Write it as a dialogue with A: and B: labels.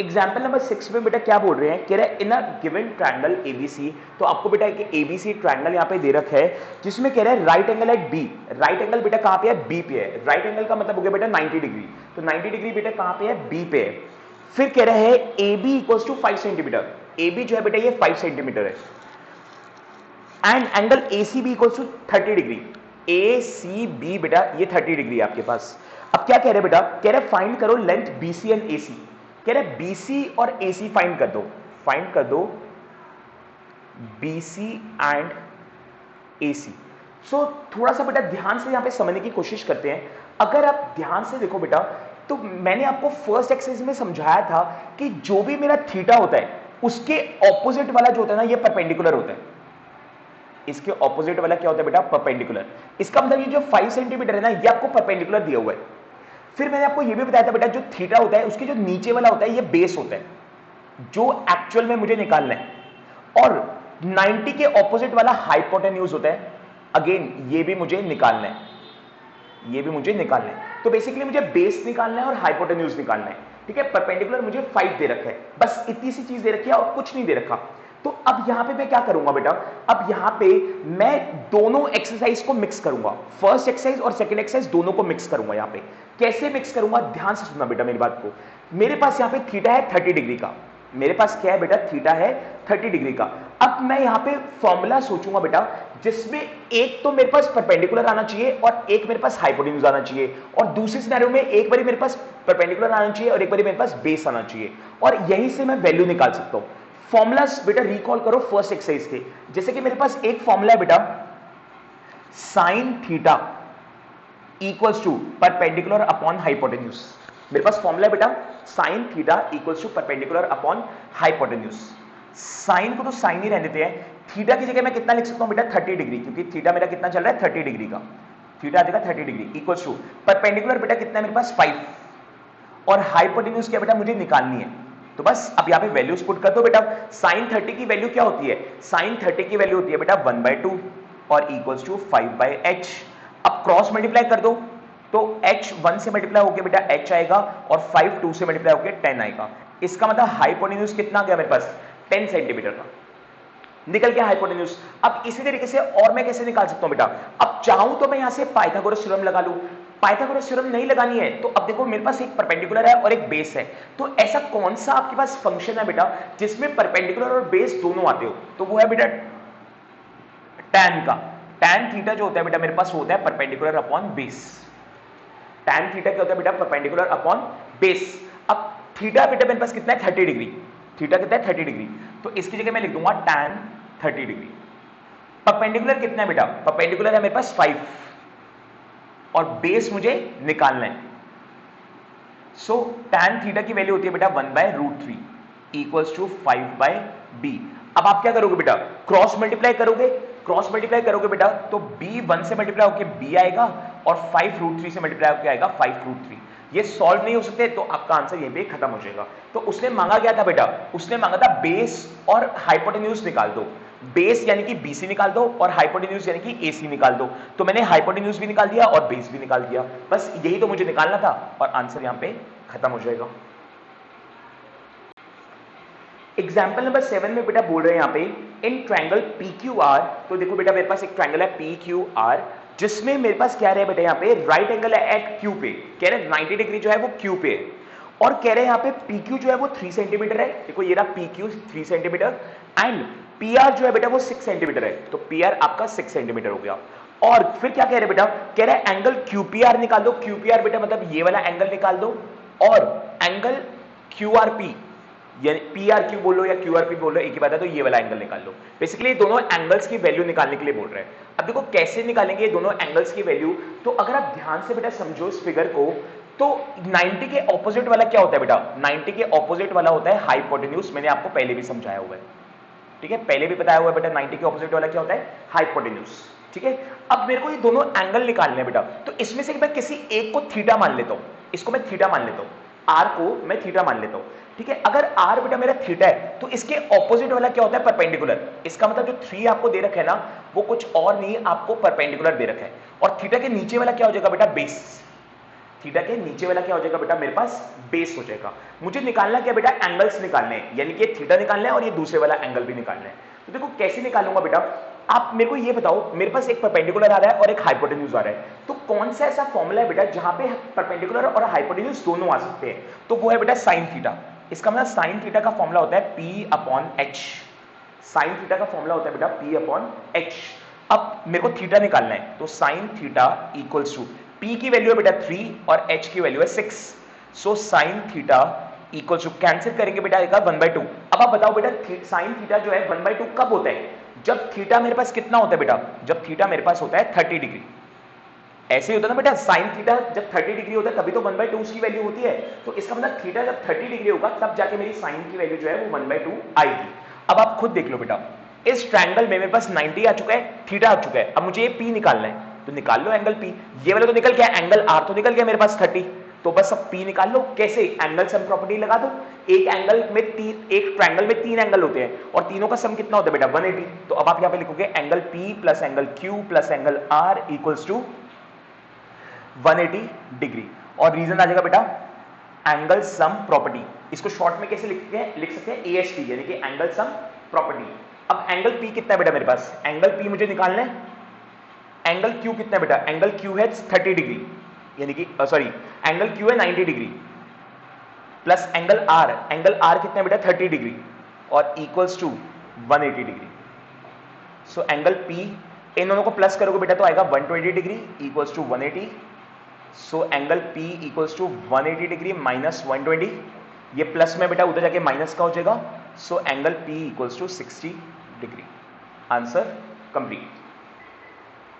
A: Example number 6 में बेटा क्या बोल रहे हैं, कह रहे हैं इन अ गिवन ट्रायंगल एबीसी। तो आपको बेटा एक एबीसी ट्रायंगल यहाँ पे दे रखा है जिसमें कह रहे हैं right angle at B. Right angle बेटा कहाँ पे है, बी पे है। राइट एंगल का मतलब हो गया बेटा 90 डिग्री। तो 90 डिग्री बेटा कहाँ पे है, बी पे है। फिर कह रहे हैं A B equals to 5 centimetre. A B जो है बेटा ये 5 सेंटीमीटर है। And angle A C B equals to 30 degree. A C B बेटा ये 30 डिग्री है आपके पास। अब क्या कह रहे बेटा, कह रहे फाइंड करो लेंथ बीसी एंड एसी। कह रहे बीसी और एसी फाइंड कर दो। फाइंड कर दो बीसी एंड एसी। सो थोड़ा सा बेटा ध्यान से यहां पे समझने की कोशिश करते हैं। अगर आप ध्यान से देखो बेटा, तो मैंने आपको फर्स्ट एक्सरसाइज में समझाया था कि जो भी मेरा थीटा होता है उसके ऑपोजिट वाला जो होता है ना, ये परपेंडिकुलर होता है। इसके ऑपोजिट वाला क्या होता है बेटा, परपेंडिकुलर। इसका मतलब ये जो 5 सेंटीमीटर है ना, ये आपको परपेंडिकुलर दिया हुआ है। फिर मैंने आपको ये भी बताया था बेटा, जो थीटा होता है उसके जो नीचे वाला होता है ये बेस होता है, जो एक्चुअल में मुझे निकालना है। और 90 के ऑपोजिट वाला हाइपोटेन्यूज होता है। अगेन ये भी मुझे निकालना है, ये भी मुझे निकालना है। तो बेसिकली मुझे बेस निकालना है और हाइपोटेन्यूज निकालना है। ठीक है, परपेंडिकुलर मुझे 5 दे रखा है, बस इतनी सी चीज दे रखी है और कुछ नहीं दे रखा। तो अब यहां पे मैं क्या करूंगा बेटा, अब यहां पे मैं दोनों एक्सरसाइज को मिक्स करूंगा। फर्स्ट एक्सरसाइज और सेकंड एक्सरसाइज दोनों को मिक्स करूंगा। यहां पे कैसे मिक्स करूंगा, ध्यान से सुनना बेटा मेरी बात को। मेरे पास यहां पे थीटा है 30 डिग्री का। मेरे पास क्या है बेटा, थीटा है 30 डिग्री का। अब मैं यहां पे फॉर्मूला सोचूंगा बेटा, जिसमें एक तो मेरे पास परपेंडिकुलर आना चाहिए और एक मेरे पास हाइपोटेन्यूज आना चाहिए। और दूसरे सिनेरियो में एक बारी मेरे पास परपेंडिकुलर आना चाहिए और एक बारी मेरे पास बेस आना चाहिए। और यहीं से मैं वैल्यू निकाल सकता हूं। फॉर्मूलास बेटा रिकॉल करो फर्स्ट एक्सरसाइज के। जैसे कि मेरे पास एक फॉर्मूला है बेटा, sine theta equals to perpendicular upon hypotenuse. मेरे पास फॉर्मूला है बेटा, sine theta equals to perpendicular upon hypotenuse. Sine को तो साइन ही रहने देते हैं। थीटा की जगह मैं कितना लिख सकता हूं बेटा, 30 डिग्री, क्योंकि थीटा मेरा कितना चल रहा है, 30 डिग्री का। थीटा आ जाएगा 30 डिग्री इक्वल्स टू परपेंडिकुलर बेटा कितना है मेरे पास, 5। और हाइपोटेन्यूज क्या बेटा मुझे निकालनी है। तो बस अब यहां पे वैल्यूज पुट कर दो बेटा। साइन 30 की वैल्यू क्या होती है, साइन 30 की वैल्यू होती है बेटा 1/2 और इक्वल्स टू 5/h। अब क्रॉस मल्टीप्लाई कर दो, तो h 1 से मल्टीप्लाई होकर बेटा h आएगा और 5 2 से मल्टीप्लाई होकर 10 आएगा। इसका मतलब हाइपोटेन्यूज कितना गया मेरे पास, 10 सेंटीमीटर का निकल गया हाइपोटेन्यूज। अब इसी तरीके से और मैं कैसे निकाल सकता हूं बेटा, अब चाहूं तो मैं यहां से पाइथागोरस थ्योरम लगा लूं। पाइथागोरस थ्योरम नहीं लगानी है तो अब देखो मेरे पास एक परपेंडिकुलर है और एक बेस है। तो ऐसा कौन सा आपके पास फंक्शन है बेटा जिसमें परपेंडिकुलर और बेस दोनों आते हो, तो वो है बेटा tan का। tan थीटा जो होता है बेटा मेरे पास होता है perpendicular upon base. tan theta क्या होता है बेटा, परपेंडिकुलर अपॉन बेस। अब थीटा बेटा मेरे पास कितना है, 30 डिग्री। थीटा कितना है, 30 डिग्री। तो इसकी जगह मैं लिख दूंगा tan 30 डिग्री। परपेंडिकुलर कितना है बेटा, परपेंडिकुलर है मेरे पास 5 और बेस मुझे निकालना है। सो tan थीटा की वैल्यू होती है बेटा 1/√3 इक्वल्स टू 5/b। अब आप क्या करोगे बेटा, क्रॉस मल्टीप्लाई करोगे। क्रॉस मल्टीप्लाई करोगे बेटा तो b 1 से मल्टीप्लाई होकर b आएगा और 5√3 से मल्टीप्लाई होकर आएगा 5√3। ये सॉल्व नहीं हो सकते तो आपका आंसर यहीं पे खत्म हो जाएगा। तो उसने मांगा क्या था बेटा, उसने मांगा था बेस और हाइपोटेन्यूज निकाल दो। बेस यानी कि बीसी निकाल दो और हाइपोटेन्यूज यानी कि एसी निकाल दो। तो मैंने हाइपोटेन्यूज भी निकाल दिया और बेस भी निकाल दिया। बस यही तो मुझे निकालना था और आंसर यहां पे खत्म हो जाएगा। एग्जाम्पल नंबर 7 में बेटा बोल रहे हैं यहां पे इन ट्रायंगल PQR। तो देखो बेटा मेरे पास एक ट्रायंगल है PQR जिसमें मेरे पास क्या रहा है बेटा, यहां पे राइट एंगल है एट Q पे। कह रहे 90 डिग्री जो है वो Q पे है और कह रहे हैं यहां पे PQ जो है वो 3 सेंटीमीटर है। देखो ये रहा PQ 3 सेंटीमीटर एंड PR जो है बेटा वो 6 सेंटीमीटर है। तो PR आपका 6 सेंटीमीटर हो गया। और फिर क्या कह रहे हैं बेटा, कह रहे हैं एंगल QPR निकाल दो। QPR बेटा मतलब ये वाला एंगल निकाल दो और एंगल QRP यानी PRQ बोलो या QRP बोलो एक ही बात है, तो ये वाला एंगल निकाल लो। बेसिकली दोनों एंगल्स की वैल्यू निकालने के लिए बोल रहे हैं। अब देखो कैसे निकालेंगे ये दोनों एंगल्स की वैल्यू। तो अगर आप ध्यान से बेटा समझो इस फिगर को, तो 90 के ऑपोजिट वाला क्या होता है बेटा, 90 के ऑपोजिट वाला होता है हाइपोटेन्यूज। मैंने आपको पहले भी समझाया हुआ है, ठीक है, पहले भी बताया हुआ है बेटा 90 के ऑपोजिट वाला क्या होता है, हाइपोटेन्यूज। ठीक है, अब मेरे को ये दोनों एंगल निकालने हैं बेटा। तो इसमें से मैं किसी एक को थीटा मान लेता हूं, इसको मैं थीटा मान लेता हूं, आर को मैं थीटा मान लेता हूं। ठीक है, अगर आर बेटा मेरा थीटा है तो इसके ऑपोजिट वाला क्या होता है, परपेंडिकुलर। इसका मतलब जो 3 आपको दे रखा है ना वो कुछ और नहीं, आपको परपेंडिकुलर दे रखा है। और थीटा के नीचे वाला क्या हो जाएगा बेटा, बेस। थीटा के नीचे वाला क्या हो जाएगा बेटा, मेरे पास बेस हो जाएगा। मुझे निकालना क्या बेटा, एंगल्स निकालने हैं, यानी कि थीटा निकालना है और ये दूसरे वाला एंगल भी निकालना है। तो देखो कैसे निकालूंगा बेटा, आप मेरे को ये बताओ, मेरे पास एक परपेंडिकुलर आ रहा है और एक हाइपोटेन्यूज आ रहा है, तो कौन सा ऐसा फॉर्मूला है बेटा जहां पे परपेंडिकुलर और हाइपोटेन्यूज दोनों आ सकते हैं, तो वो है बेटा साइन थीटा। इसका मतलब साइन थीटा का फॉर्मूला होता है P upon H. Sine theta का फॉर्मूला होता है बेटा P अपॉन एच। अब मेरे को थीटा निकालना है, तो sine theta equals to P की वैल्यू है बेटा 3 और H की वैल्यू है 6। So sine theta equals to, cancel करेंगे बेटा आएगा 1/2। अब आप बताओ बेटा साइन थीटा जो है 1/2 कब होता है, जब थीटा मेरे पास कितना होता है बेटा, जब थीटा मेरे पास होता है 30 डिग्री। ऐसे ही होता है ना बेटा, साइन थीटा जब 30 डिग्री होता है तभी तो 1/2 उसकी वैल्यू होती है। तो इसका मतलब थीटा जब 30 डिग्री होगा तब जाके मेरी साइन की वैल्यू जो है वो 1/2 आएगी। अब आप खुद देख लो बेटा, इस ट्रायंगल में मेरे पास 90 आ चुका है, थीटा आ चुका है, अब मुझे ये P निकालना है, तो निकाल लो एंगल P। ये वाला तो निकल गया, एंगल R तो निकल गया मेरे पास 30, तो बस अब P निकाल लो। कैसे, एंगल सम प्रॉपर्टी लगा दो। एक ट्रायंगल में 3 एंगल होते हैं और तीनों का सम कितना होता है बेटा 180। तो अब आप यहां पे लिखोगे angle P plus angle Q plus angle R equals to 180 degree. और रीजन आ जाएगा बेटा एंगल सम प्रॉपर्टी। इसको शॉर्ट में कैसे लिख सकते हैं, ASP, यानी कि एंगल सम प्रॉपर्टी। अब एंगल P कितना है बेटा मेरे पास, एंगल P मुझे निकालना है। एंगल Q कितना है बेटा, एंगल Q है 30 डिग्री, यानी कि सॉरी एंगल Q है 90 डिग्री, प्लस एंगल R कितना है बेटा 30 डिग्री और equals to 180 degree. So angle P, इन दोनों को प्लस करोगे बेटा तो आएगा 120 degree equals to 180। So angle P equals to 180 degree minus 120, ये प्लस में बेटा उधर जाके माइनस का हो जाएगा। So angle P equals to 60 degree. Answer complete.